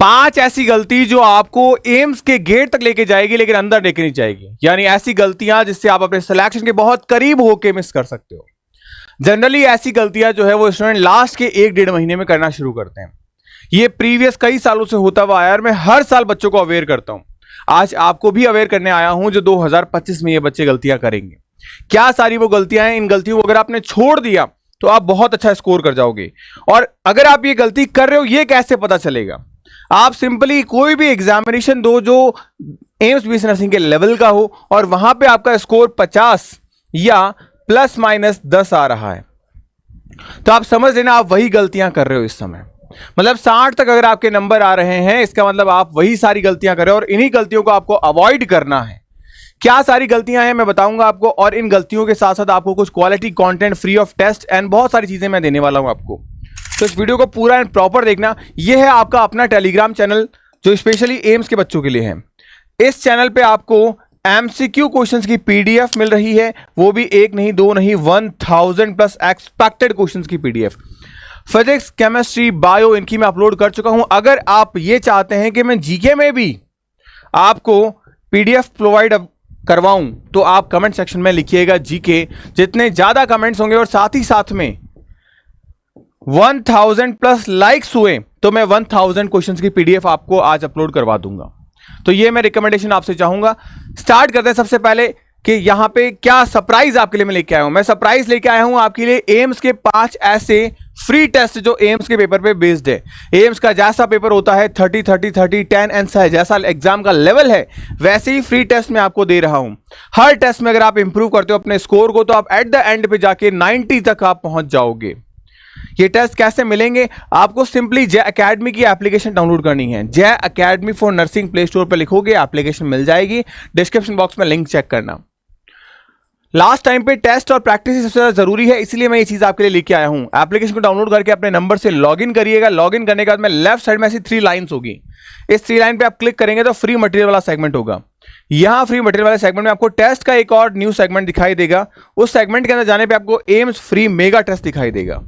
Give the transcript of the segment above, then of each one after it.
5 ऐसी गलती जो आपको एम्स के गेट तक लेके जाएगी लेकिन अंदर लेके नहीं जाएगी, यानी ऐसी गलतियां जिससे आप अपने सिलेक्शन के बहुत करीब होके मिस कर सकते हो। जनरली ऐसी गलतियां जो है वो स्टूडेंट लास्ट के 1-1.5 महीने में करना शुरू करते हैं। ये प्रीवियस कई सालों से होता हुआ आया, मैं हर साल बच्चों को अवेयर करता हूं। आज आपको भी अवेयर करने आया हूं जो 2025 में ये बच्चे गलतियां करेंगे। क्या सारी वो गलतियां हैं, इन गलतियों को अगर आपने छोड़ दिया तो आप बहुत अच्छा स्कोर कर जाओगे। और अगर आप ये गलती कर रहे हो ये कैसे पता चलेगा? आप सिंपली कोई भी एग्जामिनेशन दो जो एम्स बीएससी नर्सिंग के लेवल का हो और वहां पे आपका स्कोर 50 या ±10 आ रहा है तो आप समझ लेना आप वही गलतियां कर रहे हो इस समय। मतलब 60 तक अगर आपके नंबर आ रहे हैं इसका मतलब आप वही सारी गलतियां कर रहे हो और इन्हीं गलतियों को आपको अवॉइड करना है। क्या सारी गलतियां हैं मैं बताऊंगा आपको, और इन गलतियों के साथ साथ आपको कुछ quality content free of test and बहुत सारी चीजें मैं देने वाला हूं आपको। तो इस वीडियो को पूरा एंड प्रॉपर देखना। यह है आपका अपना टेलीग्राम चैनल जो स्पेशली एम्स के बच्चों के लिए है। इस चैनल पे आपको एमसीक्यू क्वेश्चंस की पीडीएफ मिल रही है, वो भी 1 नहीं 2 नहीं 1000+ एक्सपेक्टेड क्वेश्चंस की पीडीएफ। फिजिक्स, केमिस्ट्री, बायो इनकी मैं अपलोड कर चुका हूं। अगर आप ये चाहते हैं कि मैं जीके में भी आपको पीडीएफ प्रोवाइड करवाऊं तो आप कमेंट सेक्शन में लिखिएगा जीके। जितने ज्यादा कमेंट्स होंगे और साथ ही साथ में 1000+ लाइक्स हुए तो मैं 1000 क्वेश्चंस की पीडीएफ आपको आज अपलोड करवा दूंगा। तो ये मैं रिकमेंडेशन आपसे चाहूंगा। स्टार्ट करते हैं सबसे पहले कि यहां पे क्या सरप्राइज आपके लिए मैं लेके आया हूं। मैं सरप्राइज लेके आया हूं आपके लिए एम्स के 5 ऐसे फ्री टेस्ट जो एम्स के पेपर पे बेस्ड है। एम्स का जैसा पेपर होता है 30 30 30 10 एंड जैसा एग्जाम का लेवल है वैसे ही फ्री टेस्ट मैं आपको दे रहा हूं। हर टेस्ट में अगर आप इंप्रूव करते हो अपने स्कोर को तो आप एट द एंड पे जाके 90 तक आप पहुंच जाओगे। ये टेस्ट कैसे मिलेंगे? आपको सिंपली जय एकेडमी की एप्लीकेशन डाउनलोड करनी है। जय academy for nursing play store पर लिखोगे एप्लीकेशन मिल जाएगी। डिस्क्रिप्शन बॉक्स में लिंक चेक करना। लास्ट टाइम पे टेस्ट और प्रैक्टिस सबसे ज्यादा जरूरी है, इसलिए मैं ये चीज आपके लिए लेके आया हूं। एप्लीकेशन को डाउनलोड करके अपने नंबर से लॉगिन करिएगा। लॉगिन करने के बाद में लेफ्ट साइड में ऐसी 3 लाइंस होगी। इस 3 लाइन पे आप क्लिक करेंगे तो फ्री मटेरियल वाला सेगमेंट होगा। यहां फ्री मटेरियल वाले सेगमेंट में आपको टेस्ट का एक और न्यू सेगमेंट दिखाई देगा। उस सेगमेंट के अंदर जाने पे आपको एम्स फ्री मेगा टेस्ट दिखाई देगा।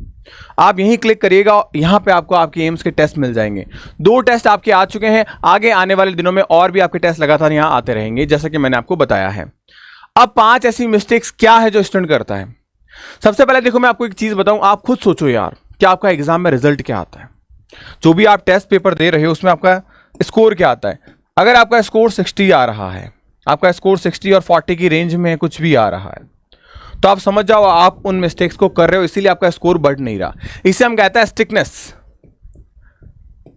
आप यहीं क्लिक करिएगा, यहां पे आपको आपके एम्स के टेस्ट मिल जाएंगे। 2 टेस्ट आपके आ चुके हैं, आगे आने वाले दिनों में और भी आपके टेस्ट लगातार यहां आते रहेंगे जैसा कि मैंने आपको बताया है। अब 5 ऐसी मिस्टेक्स क्या है जो स्टूडेंट करता है। सबसे पहले देखो मैं आपको एक चीज बताऊं, आप खुद सोचो यार कि आपका एग्जाम में रिजल्ट क्या आता है। जो भी आप टेस्ट पेपर दे रहे हो उसमें आपका स्कोर क्या आता है। अगर आपका स्कोर 60 आ रहा है, आपका स्कोर 60 और 40 की रेंज में कुछ भी आ रहा है तो आप समझ जाओ आप उन मिस्टेक्स को कर रहे हो, इसीलिए आपका स्कोर बढ़ नहीं रहा। इसे हम कहते हैं स्टिकनेस।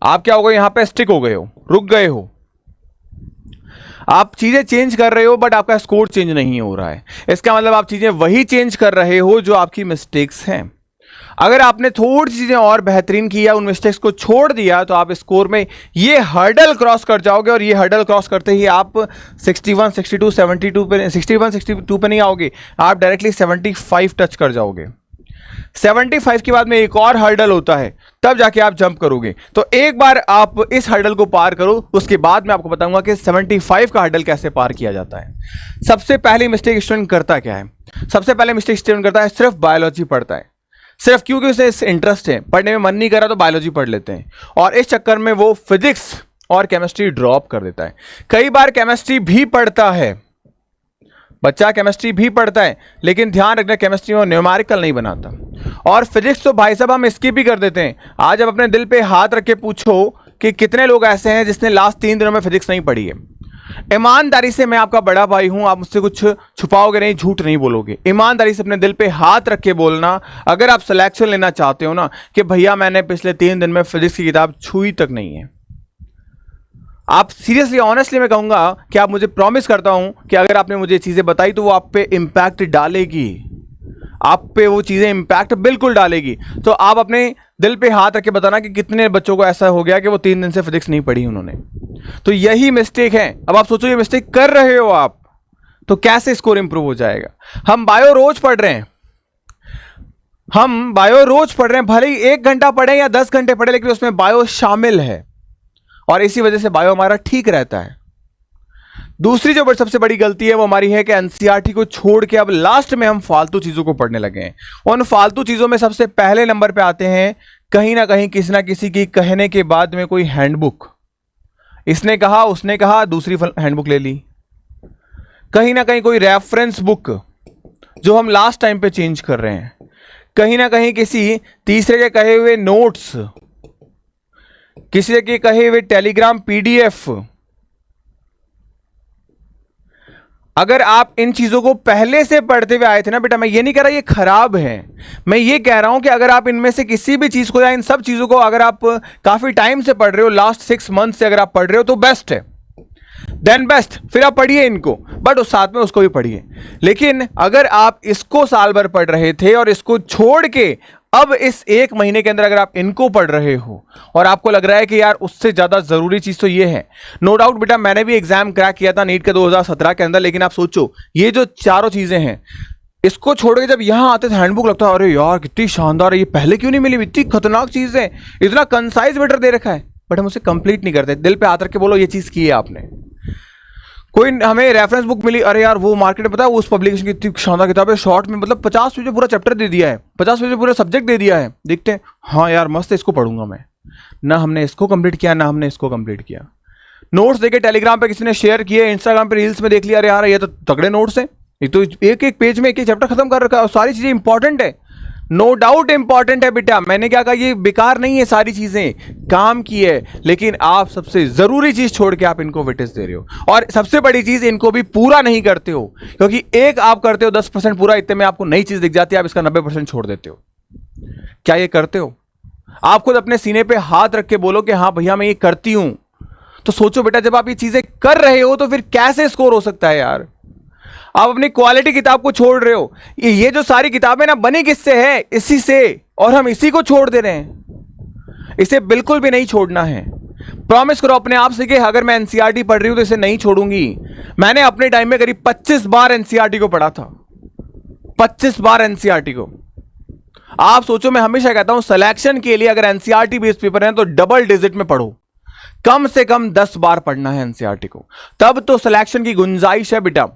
आप क्या हो गए, यहां पे स्टिक हो गए हो, रुक गए हो। आप चीजें चेंज कर रहे हो बट आपका स्कोर चेंज नहीं हो रहा है। इसका मतलब आप चीजें वही चेंज कर रहे हो जो आपकी मिस्टेक्स हैं। अगर आपने थोड़ी चीजें और बेहतरीन किया, उन मिस्टेक्स को छोड़ दिया तो आप स्कोर में ये हर्डल क्रॉस कर जाओगे। और ये हर्डल क्रॉस करते ही आप 61 62 72 पे 61 62 पे नहीं आओगे, आप डायरेक्टली 75 टच कर जाओगे। 75 के बाद में एक और हर्डल होता है, तब जाके आप जंप करोगे। तो एक बार आप इस हर्डल को पार करो, उसके बाद मैं आपको बताऊंगा कि 75 का हर्डल कैसे पार किया जाता है। सबसे पहली मिस्टेक स्टूडेंट करता क्या है? सबसे पहले मिस्टेक स्टूडेंट करता है सिर्फ बायोलॉजी पढ़ता है। सिर्फ क्योंकि उसे इंटरेस्ट है, पढ़ने में मन नहीं कर रहा तो बायोलॉजी पढ़ लेते हैं और इस चक्कर में वो फिजिक्स और केमिस्ट्री ड्रॉप कर देता है। कई बार केमिस्ट्री भी पढ़ता है, बच्चा केमिस्ट्री भी पढ़ता है लेकिन ध्यान रखना केमिस्ट्री में न्यूमेरिकल नहीं बनाता। और फिजिक्स तो भाई साहब हम स्किप भी कर देते हैं। आज आप अपने दिल पे हाथ रख के पूछो कि कितने लोग ऐसे हैं जिसने लास्ट 3 दिनों में फिजिक्स नहीं पढ़ी है। ईमानदारी से, मैं आपका बड़ा भाई हूं, आप मुझसे कुछ छुपाओगे नहीं, झूठ नहीं बोलोगे। ईमानदारी से अपने दिल पे हाथ रख के बोलना अगर आप सिलेक्शन लेना चाहते हो ना कि भैया मैंने पिछले 3 दिन में फिजिक्स की किताब छुई तक नहीं है। आप सीरियसली ऑनेस्टली मैं कहूंगा कि आप मुझे प्रॉमिस करता हूं कि अगर आपने मुझे चीजें बताई तो वो आप पे इंपैक्ट डालेगी, आप पे वो चीजें इंपैक्ट बिल्कुल डालेगी। तो आप अपने दिल पे हाथ रख के बताना कि कितने बच्चों को ऐसा हो गया कि वो 3 दिन से फिजिक्स नहीं पढ़ी उन्होंने। तो यही मिस्टेक है। अब आप सोचो ये मिस्टेक कर रहे हो आप तो कैसे स्कोर इंप्रूव हो जाएगा। हम बायो रोज पढ़ रहे हैं, हम बायो रोज पढ़ रहे हैं, भले ही 1 घंटा पढ़े या 10 घंटे पढ़े लेकिन उसमें बायो शामिल है और इसी वजह से बायो हमारा ठीक रहता है। दूसरी जो सबसे बड़ी गलती है वो हमारी है कि एनसीईआरटी को छोड़ के अब लास्ट में हम फालतू चीजों को पढ़ने लगे हैं। उन फालतू चीजों में सबसे पहले नंबर पे आते हैं कहीं ना कहीं किसी ना किसी की कहने के बाद में कोई हैंडबुक। इसने कहा, उसने कहा, दूसरी हैंडबुक ले ली। कहीं ना कहीं कोई रेफरेंस बुक जो हम लास्ट टाइम पे चेंज कर रहे हैं, कहीं ना कहीं किसी तीसरे के कहे हुए नोट्स, किसी के कहे हुए टेलीग्राम पीडीएफ, अगर आप इन चीजों को पहले से पढ़ते हुए आए थे ना बेटा, मैं ये नहीं कह रहा ये खराब है, मैं ये कह रहा हूं कि अगर आप इनमें से किसी भी चीज को या इन सब चीजों को अगर आप काफी टाइम से पढ़ रहे हो, लास्ट 6 मंथ से अगर आप पढ़ रहे हो तो बेस्ट है, देन बेस्ट, फिर आप पढ़िए इनको, बट उस साथ में उसको भी पढ़िए। लेकिन अगर आप इसको साल भर पढ़ रहे थे और इसको छोड़ के अब इस 1 महीने के अंदर अगर आप इनको पढ़ रहे हो और आपको लग रहा है कि यार उससे ज्यादा जरूरी चीज तो ये है, नो डाउट बेटा मैंने भी एग्जाम क्रैक किया था नीट के 2017 के अंदर, लेकिन आप सोचो ये जो चारों चीजें हैं इसको छोड़ के जब यहां आते थे हैंडबुक लगता है अरे यार कितनी शानदार है, ये पहले क्यों नहीं मिली, इतनी खतरनाक चीज है, इतना कंसाइज मैटर दे रखा है, बट हम उसे कंप्लीट नहीं करते। दिल पे हाथ रख के बोलो ये चीज की है आपने। कोई हमें रेफरेंस बुक मिली, अरे यार वो मार्केट में पता है उस पब्लिकेशन की इतनी शानदार किताब है, शॉर्ट में मतलब 50 पेज में पूरा चैप्टर दे दिया है, 50 पेज में पूरा सब्जेक्ट दे दिया है, देखते हैं हाँ यार मस्त है इसको पढ़ूंगा मैं। ना हमने इसको कंप्लीट किया ना हमने इसको कंप्लीट किया। नोट्स देखे टेलीग्राम पे किसी ने शेयर किए, इंस्टाग्राम पे रील्स में देख लिया, अरे यार ये तो तगड़े नोट्स हैं, ये तो एक एक पेज में एक एक चैप्टर खत्म कर रखा है, सारी चीजें इंपॉर्टेंट है, नो डाउट इंपॉर्टेंट है बेटा, मैंने क्या कहा ये बेकार नहीं है, सारी चीजें काम की है, लेकिन आप सबसे जरूरी चीज छोड़ के आप इनको वेटेज दे रहे हो, और सबसे बड़ी चीज इनको भी पूरा नहीं करते हो, क्योंकि एक आप करते हो 10% पूरा, इतने में आपको नई चीज दिख जाती है, आप इसका 90% छोड़ देते हो। क्या ये करते हो? आप खुद अपने सीने पे हाथ रख के बोलो कि हाँ भैया मैं ये करती हूं। तो सोचो बेटा जब आप ये चीजें कर रहे हो तो फिर कैसे स्कोर हो सकता है यार। आप अपनी क्वालिटी किताब को छोड़ रहे हो, ये जो सारी किताबें ना बनी किससे है, इसी से, और हम इसी को छोड़ दे रहे हैं। इसे बिल्कुल भी नहीं छोड़ना है। प्रॉमिस करो अपने आप से कि अगर मैं एनसीईआरटी पढ़ रही हूं तो इसे नहीं छोड़ूंगी। मैंने अपने टाइम में करीब 25 बार एनसीईआरटी को पढ़ा था, 25 बार एनसीईआरटी को। आप सोचो, मैं हमेशा कहता हूं सिलेक्शन के लिए अगर एनसीईआरटी बेस्ड पेपर है तो डबल डिजिट में पढ़ो, कम से कम 10 बार पढ़ना है एनसीईआरटी को, तब तो सिलेक्शन की गुंजाइश है बेटा।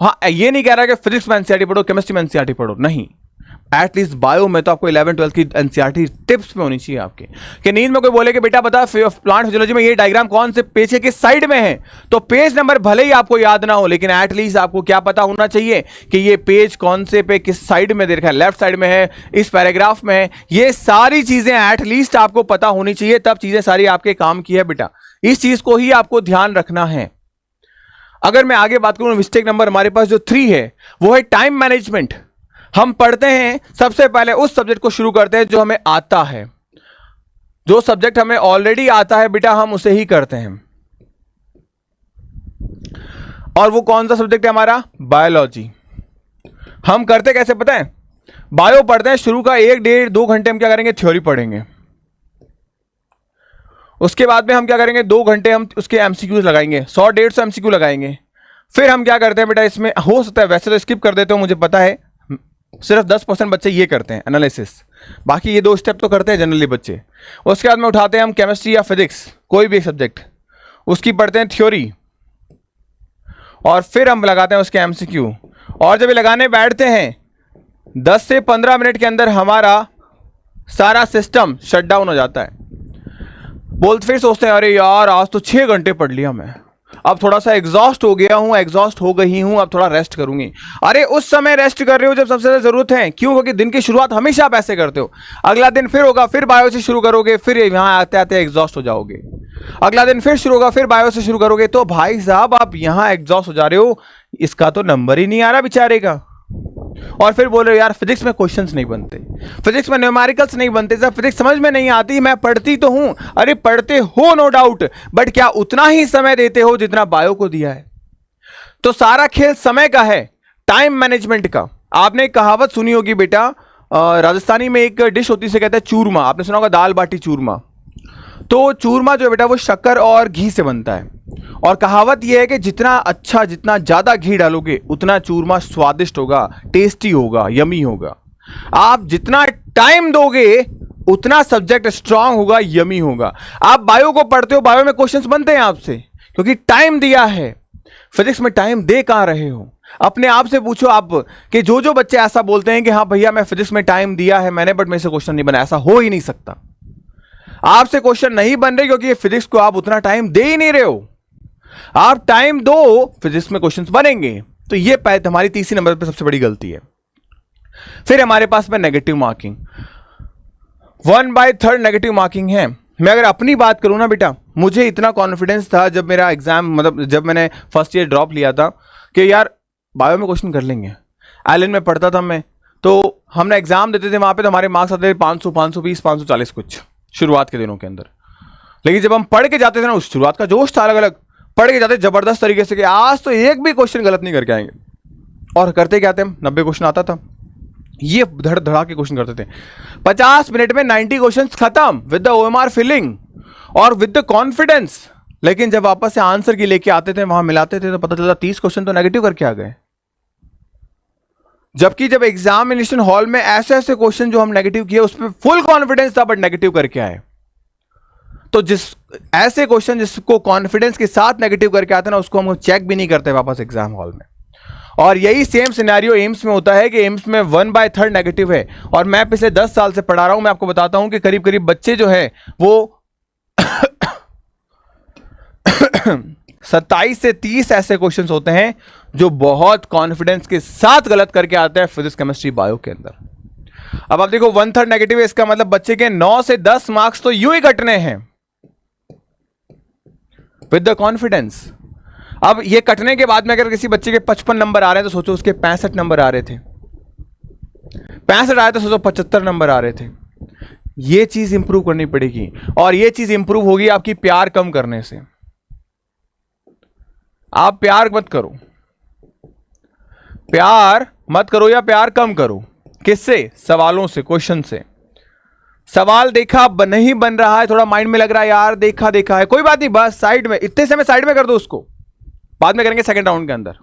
हाँ ये नहीं कह रहा कि फिजिक्स में एनसीईआरटी पढ़ो, केमिस्ट्री में एनसीईआरटी पढ़ो, नहीं, एटलीस्ट बायो में तो आपको 11-12 की एनसीईआरटी टिप्स में होनी चाहिए आपके। कि नींद में कोई बोले कि बेटा बता प्लांट फिजियोलॉजी में ये डायग्राम कौन से पेज के किस साइड में है, तो पेज नंबर भले ही आपको याद ना हो, लेकिन एटलीस्ट आपको क्या पता होना चाहिए कि ये पेज कौन से पे किस साइड में दे रखा है, लेफ्ट साइड में है, इस पैराग्राफ में है, ये सारी चीजें एटलीस्ट आपको पता होनी चाहिए, तब चीजें सारी आपके काम की है बेटा। इस चीज को ही आपको ध्यान रखना है। अगर मैं आगे बात करूं, मिस्टेक नंबर हमारे पास जो 3 है वो है टाइम मैनेजमेंट। हम पढ़ते हैं सबसे पहले उस सब्जेक्ट को शुरू करते हैं जो हमें आता है, जो सब्जेक्ट हमें ऑलरेडी आता है बेटा हम उसे ही करते हैं। और वो कौन सा सब्जेक्ट है हमारा? बायोलॉजी। हम करते कैसे पता है? बायो पढ़ते हैं, शुरू का 1-1.5-2 घंटे हम क्या करेंगे? थ्योरी पढ़ेंगे। उसके बाद में हम क्या करेंगे? 2 घंटे हम उसके एमसीक्यूज लगाएंगे, 100-150 एमसीक्यू लगाएंगे। फिर हम क्या करते हैं बेटा, इसमें हो सकता है वैसे तो स्किप कर देते हो, मुझे पता है सिर्फ 10% बच्चे ये करते हैं एनालिसिस, बाकी ये 2 स्टेप तो करते हैं जनरली बच्चे। उसके बाद में उठाते हैं हम केमिस्ट्री या फिजिक्स, कोई भी सब्जेक्ट, उसकी पढ़ते हैं थ्योरी, और फिर हम लगाते हैं उसके एमसीक्यू। और जब ये लगाने बैठते हैं 10 से 15 मिनट के अंदर हमारा सारा सिस्टम शट डाउन हो जाता है। बोलते फिर सोचते हैं अरे यार आज तो 6 घंटे पढ़ लिया मैं, अब थोड़ा सा एग्जॉस्ट हो गया हूं, एग्जॉस्ट हो गई हूं, अब थोड़ा रेस्ट करूंगी। अरे उस समय रेस्ट कर रहे हो जब सबसे ज्यादा जरूरत है। क्यों? क्योंकि दिन की शुरुआत हमेशा आप ऐसे करते हो। अगला दिन फिर होगा, फिर बायो से शुरू करोगे, फिर यहां आते आते एग्जॉस्ट हो जाओगे। अगला दिन फिर शुरू होगा, फिर बायो से शुरू करोगे। तो भाई साहब आप यहां एग्जॉस्ट हो जा रहे हो, इसका तो नंबर ही नहीं आ रहा बेचारे का। और फिर बोल रहे हो यार फिजिक्स में क्वेश्चंस नहीं बनते, फिजिक्स में न्यूमेरिकल्स नहीं बनते, जब फिजिक्स समझ में नहीं आती। मैं पढ़ती तो हूं, अरे पढ़ते हो नो डाउट, बट क्या उतना ही समय देते हो जितना बायो को दिया है? तो सारा खेल समय का है, टाइम मैनेजमेंट का। आपने एक कहावत सुनी होगी बेटा, राजस्थानी में एक डिश होती है कहते हैं चूरमा, आपने सुना होगा दाल बाटी चूरमा। तो चूरमा जो है बेटा वो शक्कर और घी से बनता है, और कहावत यह है कि जितना अच्छा, जितना ज्यादा घी डालोगे उतना चूरमा स्वादिष्ट होगा, टेस्टी होगा, यमी होगा। आप जितना टाइम दोगे उतना सब्जेक्ट स्ट्रांग होगा, यमी होगा। आप बायो को पढ़ते हो, बायो में क्वेश्चंस बनते हैं आपसे क्योंकि टाइम दिया है। फिजिक्स में टाइम दे कहां रहे हो? अपने आप से पूछो आप कि जो बच्चे ऐसा बोलते हैं कि हाँ भैया मैं फिजिक्स में टाइम दिया है मैंने, बट मेरे से क्वेश्चन नहीं बना, ऐसा हो ही नहीं सकता। आपसे क्वेश्चन नहीं बन रहे क्योंकि ये फिजिक्स को आप उतना टाइम दे ही नहीं रहे हो। आप टाइम दो, फिजिक्स में क्वेश्चंस बनेंगे। तो ये हमारी तीसरी नंबर पर सबसे बड़ी गलती है। फिर हमारे पास में नेगेटिव मार्किंग, 1/3 नेगेटिव मार्किंग है। मैं अगर अपनी बात करूं ना बेटा, मुझे इतना कॉन्फिडेंस था जब मेरा एग्जाम, मतलब जब मैंने फर्स्ट ईयर ड्रॉप लिया था, कि यार बायो में क्वेश्चन कर लेंगे। एलन में पढ़ता था मैं, तो हमने एग्जाम देते थे वहां पे, तो हमारे मार्क्स आते थे 500, 520, 540 कुछ शुरुआत के दिनों के अंदर। लेकिन जब हम पढ़ के जाते थे ना, उस शुरुआत का जोश था अलग अलग, पढ़ के जाते जबरदस्त तरीके से कि आज तो एक भी क्वेश्चन गलत नहीं करके आएंगे। और करते क्या थे हम, 90 क्वेश्चन आता था। ये धड़ धड़ा के क्वेश्चन करते थे। 50 मिनट में 90 क्वेश्चन खत्म विद द ओएमआर फिलिंग और विद द कॉन्फिडेंस। लेकिन जब वापस से आंसर की लेके आते थे, वहां मिलाते थे, तो पता चलता 30 क्वेश्चन तो नेगेटिव करके आ गए। जबकि जब एग्जामिनेशन हॉल में ऐसे ऐसे क्वेश्चन जो हम नेगेटिव किए, उसमें फुल कॉन्फिडेंस था बट नेगेटिव करके आए। तो जिस ऐसे क्वेश्चन जिसको कॉन्फिडेंस के साथ नेगेटिव करके आते ना, उसको हम चेक भी नहीं करते वापस एग्जाम हॉल में। और यही सेम सिनेरियो एम्स में होता है कि एम्स में 1/3 नेगेटिव है। और मैं पिछले 10 साल से पढ़ा रहा हूं, मैं आपको बताता हूं कि करीब करीब बच्चे जो है वो 27 से 30 ऐसे क्वेश्चंस होते हैं जो बहुत कॉन्फिडेंस के साथ गलत करके आते हैं फिजिक्स, केमिस्ट्री, बायो के अंदर। अब आप देखो 1/3 नेगेटिव है, इसका मतलब बच्चे के 9 से 10 मार्क्स तो यूं ही कटने हैं विद द कॉन्फिडेंस। अब ये कटने के बाद में अगर किसी बच्चे के 55 नंबर आ रहे हैं, तो सोचो उसके 65 नंबर आ रहे थे, 65 आए तो सोचो 75 नंबर आ रहे थे। ये चीज इंप्रूव करनी पड़ेगी, और ये चीज इंप्रूव होगी आपकी प्यार कम करने से। आप प्यार मत करो, प्यार मत करो या प्यार कम करो। किससे? सवालों से, क्वेश्चन से। सवाल देखा नहीं बन रहा है, थोड़ा माइंड में लग रहा है यार देखा देखा है, कोई बात नहीं, बस साइड में, इतने समय साइड में कर दो उसको, बाद में करेंगे सेकंड राउंड के अंदर।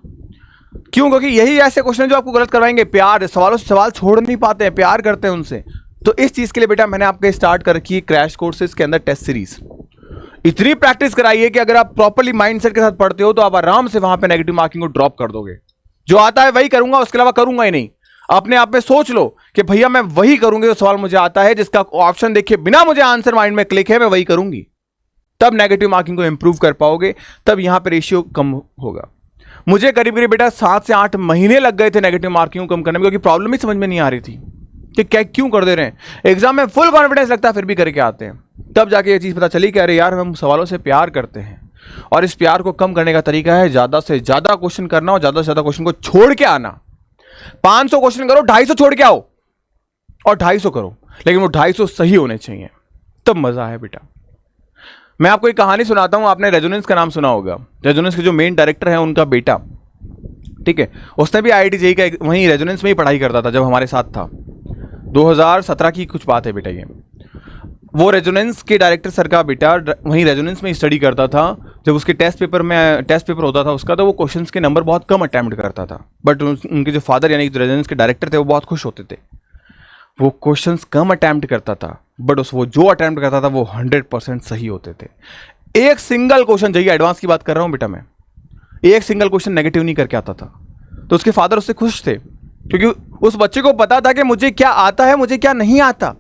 क्यों? क्योंकि यही ऐसे क्वेश्चन जो आपको गलत करवाएंगे। प्यार, सवालों से सवाल छोड़ नहीं पाते हैं, प्यार करते हैं उनसे। तो इस चीज के लिए बेटा मैंने आपके स्टार्ट कर रखी है क्रैश कोर्सेज के अंदर टेस्ट सीरीज। इतनी प्रैक्टिस कराइए कि अगर आप प्रॉपर्ली माइंडसेट के साथ पढ़ते हो तो आप आराम से वहां पे नेगेटिव मार्किंग को ड्रॉप कर दोगे। जो आता है वही करूंगा, उसके अलावा करूंगा ही नहीं। अपने आप में सोच लो कि भैया मैं वही करूंगी जो सवाल मुझे आता है, जिसका ऑप्शन देखे बिना मुझे आंसर माइंड में क्लिक है, मैं वही करूंगी। तब नेगेटिव मार्किंग को इंप्रूव कर पाओगे, तब यहां पर रेशियो कम होगा। मुझे करीब करीब बेटा 7 से 8 महीने लग गए थे नेगेटिव मार्किंग को कम करने में, क्योंकि प्रॉब्लम ही समझ में नहीं आ रही थी कि क्या क्यों कर दे रहे हैं। एग्जाम में फुल कॉन्फिडेंस लगता है फिर भी करके आते हैं। तब जाके ये चीज पता चली कि अरे यार हम सवालों से प्यार करते हैं, और इस प्यार को कम करने का तरीका है ज्यादा से ज्यादा क्वेश्चन करना और ज्यादा से ज्यादा क्वेश्चन को छोड़ के आना। 500 क्वेश्चन करो, 250 छोड़ के आओ, और 250 करो, लेकिन वो 250 सही होने चाहिए, तब मजा है बेटा। मैं आपको एक कहानी सुनाता हूं। आपने रेजोनेंस का नाम सुना होगा। रेजोनेंस के जो मेन डायरेक्टर है उनका बेटा, ठीक है, उसने भी IIT JEE का वहीं रेजोनेंस में ही पढ़ाई करता था जब हमारे साथ था। 2017 की कुछ बात है बेटा ये। वो रेजोनेंस के डायरेक्टर सर का बेटा वहीं रेजोनेंस में स्टडी करता था। जब उसके टेस्ट पेपर होता था उसका, तो वो क्वेश्चंस के नंबर बहुत कम अटेम्प्ट करता था। बट उनके जो फादर यानी जो रेजोनेंस के डायरेक्टर थे वो बहुत खुश होते थे। वो क्वेश्चंस कम अटेम्प्ट करता था, बट वो जो अटेम्प्ट करता था वो 100% सही होते थे। एक सिंगल क्वेश्चन, JEE एडवांस की बात कर रहा हूं बेटा मैं, एक सिंगल क्वेश्चन नेगेटिव नहीं करके आता था। तो उसके फादर उससे खुश थे, क्योंकि उस बच्चे को पता था कि मुझे क्या आता है, मुझे क्या नहीं आता,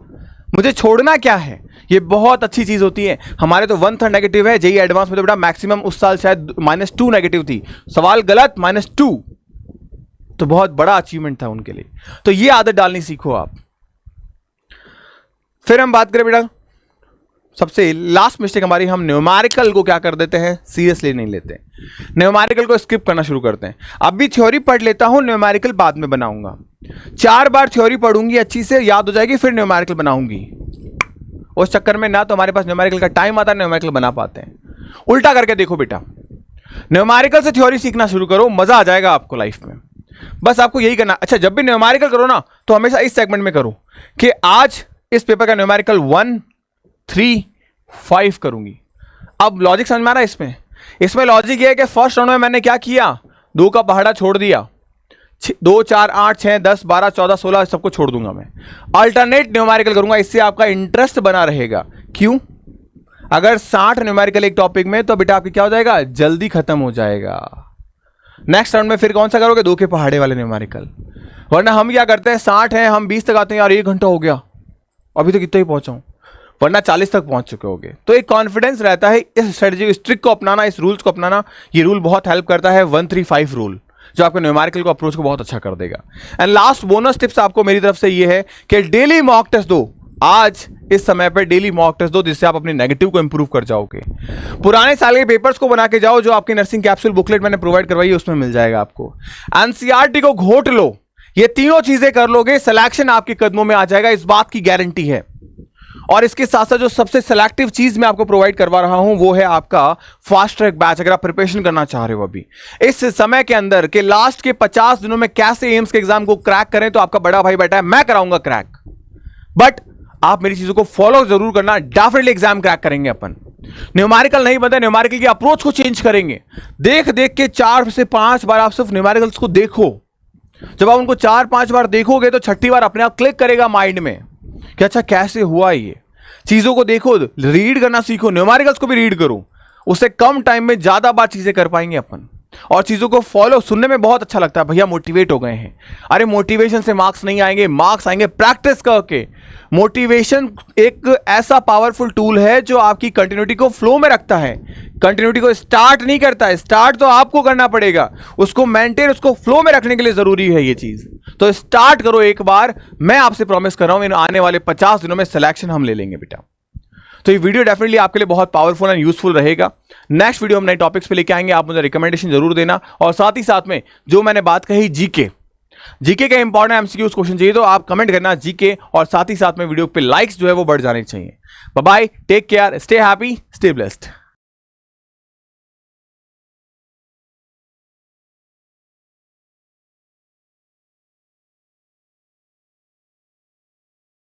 मुझे छोड़ना क्या है। ये बहुत अच्छी चीज होती है। हमारे तो 1/3 नेगेटिव है, JEE एडवांस में तो बेटा मैक्सिमम उस साल शायद -2 नेगेटिव थी, सवाल गलत -2, तो बहुत बड़ा अचीवमेंट था उनके लिए। तो ये आदत डालनी सीखो आप। फिर हम बात करें बेटा सबसे लास्ट मिस्टेक हमारी, हम न्यूमेरिकल को क्या कर देते हैं, सीरियसली नहीं लेते। न्यूमेरिकल को स्किप करना शुरू करते हैं। अभी थ्योरी पढ़ लेता हूं, न्यूमेरिकल बाद में बनाऊंगा। 4 बार थ्योरी पढ़ूंगी, अच्छी से याद हो जाएगी, फिर न्यूमेरिकल बनाऊंगी। उस चक्कर में ना तो हमारे पास न्यूमेरिकल का टाइम आता है, न्यूमेरिकल बना पाते हैं। उल्टा करके देखो बेटा, न्यूमेरिकल से थ्योरी सीखना शुरू करो, मजा आ जाएगा आपको लाइफ में। बस आपको यही करना। अच्छा, जब भी न्यूमेरिकल करो ना, तो हमेशा इस सेगमेंट में करो कि आज इस पेपर का न्यूमेरिकल 1, 3, 5 करूंगी। अब लॉजिक समझ में आ रहा है इसमें? इसमें लॉजिक ये है कि फर्स्ट राउंड में मैंने क्या किया, 2 का पहाड़ा छोड़ दिया, 2, 4, 8, 6, 10, 12, 14, 16 सबको छोड़ दूंगा मैं। अल्टरनेट न्यूमेरिकल करूंगा, इससे आपका इंटरेस्ट बना रहेगा। क्यों? अगर 60 न्यूमेरिकल एक टॉपिक में, तो बेटा आपकी क्या हो जाएगा, जल्दी खत्म हो जाएगा। नेक्स्ट राउंड में फिर कौन सा करोगे, 2 के पहाड़े वाले न्यूमेरिकल। वरना हम क्या करते हैं, 60 है, हम 20 तक आते हैं, यार 1 घंटा हो गया, अभी तो कितना ही पहुंचा हूं। वरना 40 तक पहुंच चुके होगे। तो एक कॉन्फिडेंस रहता है इस स्ट्रेटजी, इस ट्रिक को अपनाना, इस रूल्स को अपनाना। ये रूल बहुत हेल्प करता है 135 रूल, जो आपके न्यूमेरिकल को अप्रोच को बहुत अच्छा कर देगा। एंड लास्ट बोनस टिप्स आपको मेरी तरफ से ये है कि डेली मॉक टेस्ट दो। आज इस समय पर डेली मॉक टेस्ट दो, जिससे आप अपनी नेगेटिव को इंप्रूव कर जाओगे। पुराने साल के पेपर्स को बना के जाओ, जो आपकी नर्सिंग कैप्सूल बुकलेट मैंने प्रोवाइड करवाई है उसमें मिल जाएगा आपको। एनसीईआरटी को घोट लो, ये तीनों चीजें कर लोगे, सिलेक्शन आपके कदमों में आ जाएगा, इस बात की गारंटी है। और इसके साथ साथ जो सबसे सिलेक्टिव चीज मैं आपको प्रोवाइड करवा रहा हूं वो है आपका फास्ट ट्रैक बैच। अगर आप प्रिपरेशन करना चाह रहे हो अभी इस समय के अंदर के लास्ट के 50 दिनों में कैसे एम्स के एग्जाम को क्रैक करें, तो आपका बड़ा भाई बैठा है, मैं कराऊंगा क्रैक। बट आप मेरी चीजों को फॉलो जरूर करना, डेफिनेटली एग्जाम क्रैक करेंगे अपन। न्यूमेरिकल नहीं बनता, न्यूमेरिकल की अप्रोच को चेंज करेंगे। देख देख के 4 से 5 बार आप सिर्फ न्यूमेरिकल्स को देखो। जब आप उनको 4-5 बार देखोगे तो छठी बार अपने आप क्लिक करेगा माइंड में कि अच्छा कैसे हुआ ये। चीजों को देखो, रीड करना सीखो, न्यूमेरिकल्स को भी रीड करो, उससे कम टाइम में ज्यादा बार चीजें कर पाएंगे अपन। और चीजों को फॉलो, सुनने में बहुत अच्छा लगता है भैया मोटिवेट हो गए हैं। अरे मोटिवेशन से मार्क्स नहीं आएंगे, मार्क्स आएंगे प्रैक्टिस करके। मोटिवेशन एक ऐसा पावरफुल टूल है जो आपकी कंटिन्यूटी को फ्लो में रखता है, कंटिन्यूटी को स्टार्ट नहीं करता है। स्टार्ट तो आपको करना पड़ेगा, उसको मेंटेन, उसको फ्लो में रखने के लिए जरूरी है ये चीज। तो स्टार्ट करो एक बार, मैं आपसे प्रॉमिस कर रहा हूं इन आने वाले 50 दिनों में सिलेक्शन हम ले लेंगे बेटा। तो ये वीडियो डेफिनेटली आपके लिए बहुत पावरफुल एंड यूजफुल रहेगा। नेक्स्ट वीडियो हम नए टॉपिक्स पे लेके आएंगे, आप मुझे रिकमेंडेशन जरूर देना। और साथ ही साथ में जो मैंने बात कही जीके के इंपॉर्टेंट एमसीक्यूज क्वेश्चन चाहिए तो आप कमेंट करना जीके, और साथ ही साथ में वीडियो पे लाइक्स जो है वो बढ़ जाने चाहिए। Bye bye, take care, stay happy, stay blessed.